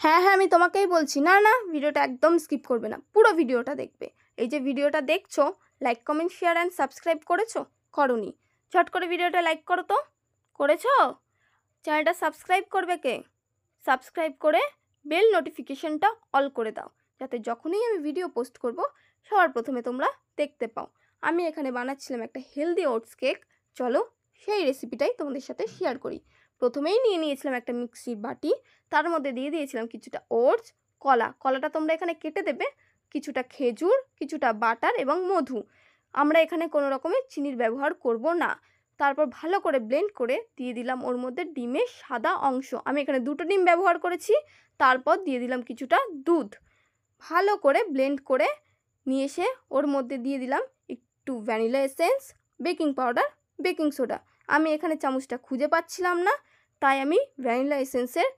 হ্যাঁ হ্যাঁ আমি তোমাকেই বলছি। না না, ভিডিওটা একদম স্কিপ করবে না, পুরো ভিডিওটা দেখবে। এই যে ভিডিওটা দেখছো, like comment share and subscribe করেছো? করোনি? ঝট করে ভিডিওটা লাইক করো তো। করেছো? চ্যানেলটা সাবস্ক্রাইব করবে কে? সাবস্ক্রাইব করে বেল নোটিফিকেশনটা অল করে দাও, যাতে যখনই আমি ভিডিও পোস্ট করব সবার প্রথমে তোমরা দেখতে পাও। আমি এখানে বানাচ্ছিলাম একটা হেলদি ওটস কেক। চলো সেই রেসিপিটাই তোমাদের সাথে শেয়ার করি। প্রথমেই নিয়ে নিয়েছিলাম একটা মিক্সির বাটি, তার মধ্যে দিয়ে দিয়েছিলাম কিছুটা ওটস, কলাটা তোমরা এখানে কেটে দেবে, কিছুটা খেজুর, কিছুটা বাটার এবং মধু। আমরা এখানে কোনো রকমের চিনির ব্যবহার করব না। তারপর ভালো করে ব্লেন্ড করে দিয়ে দিলাম ওর মধ্যে ডিমের সাদা অংশ। আমি এখানে 2টো ডিম ব্যবহার করেছি। তারপর দিয়ে দিলাম কিছুটা দুধ। ভালো করে ব্লেন্ড করে নিয়ে এসে ওর মধ্যে দিয়ে দিলাম একটু vanilla essence, baking powder, baking soda. আমি এখানে চামচটা খুঁজে পাচ্ছিলাম না, তাই আমি ভ্যানিলা এসেন্সের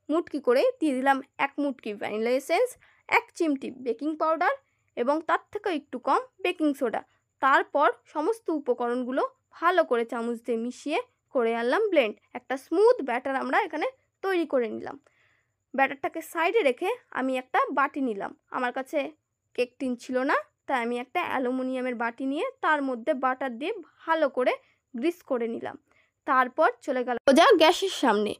মুটকি করে দিয়ে দিলাম 1 মুটকি ভ্যানিলা এসেন্স, 1 চিমটি বেকিং পাউডার এবং তার থেকে একটু কম বেকিং সোডা। তারপর সমস্ত উপকরণগুলো ভালো করে চামচ দিয়ে মিশিয়ে করে আনলাম ব্লেন্ড। একটা স্মুথ ব্যাটার আমরা এখানে তৈরি করে নিলাম। ব্যাটারটাকে সাইডে রেখে আমি একটা বাটি নিলাম। আমার কাছে কেক টিন ছিল না, তাই আমি একটা অ্যালুমিনিয়ামের বাটি নিয়ে তার মধ্যে বাটার দিয়ে ভালো করে গ্রিস করে নিলাম। তারপর চলে গেল সোজা গ্যাসের সামনে।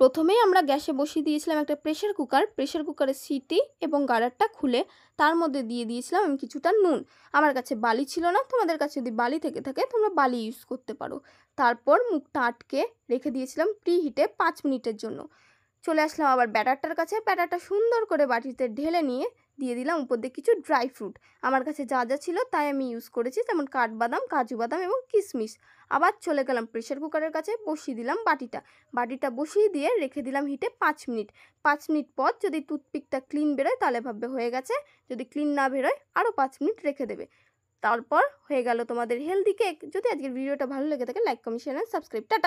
প্রথমেই আমরা গ্যাসে বসিয়ে দিয়েছিলাম একটা প্রেশার কুকারের সিটি এবং গার্ডারটা খুলে তার মধ্যে দিয়ে দিয়েছিলাম আমি কিছুটা নুন। আমার কাছে বালি ছিল না, তোমাদের কাছে যদি বালি থেকে থাকে তোমরা বালি ইউজ করতে পারো। তারপর মুখটা আটকে রেখে দিয়েছিলাম প্রি হিটে 5 মিনিটের জন্য। চলে আসলাম আবার ব্যাটারটার কাছে। ব্যাটারটা সুন্দর করে বাটিতে ঢেলে নিয়ে দিয়ে দিলাম উপর দিয়ে কিছু ড্রাই ফ্রুট। আমার কাছে যা যা ছিল তাই আমি ইউজ করেছি, যেমন কাঠবাদাম, কাজু বাদাম এবং কিশমিশ। আবার চলে গেলাম প্রেশার কুকারের কাছে, বসিয়ে দিলাম বাটিটা বসিয়ে দিয়ে রেখে দিলাম হিটে 5 মিনিট। 5 মিনিট পর যদি টুথপিকটা ক্লিন বেরোয় তাহলে ভাববে হয়ে গেছে, যদি ক্লিন না বেরোয় আরও 5 মিনিট রেখে দেবে। তারপর হয়ে গেল তোমাদের হেলদি কেক। যদি আজকের ভিডিওটা ভালো লেগে থাকে like comment share subscribe. Tata.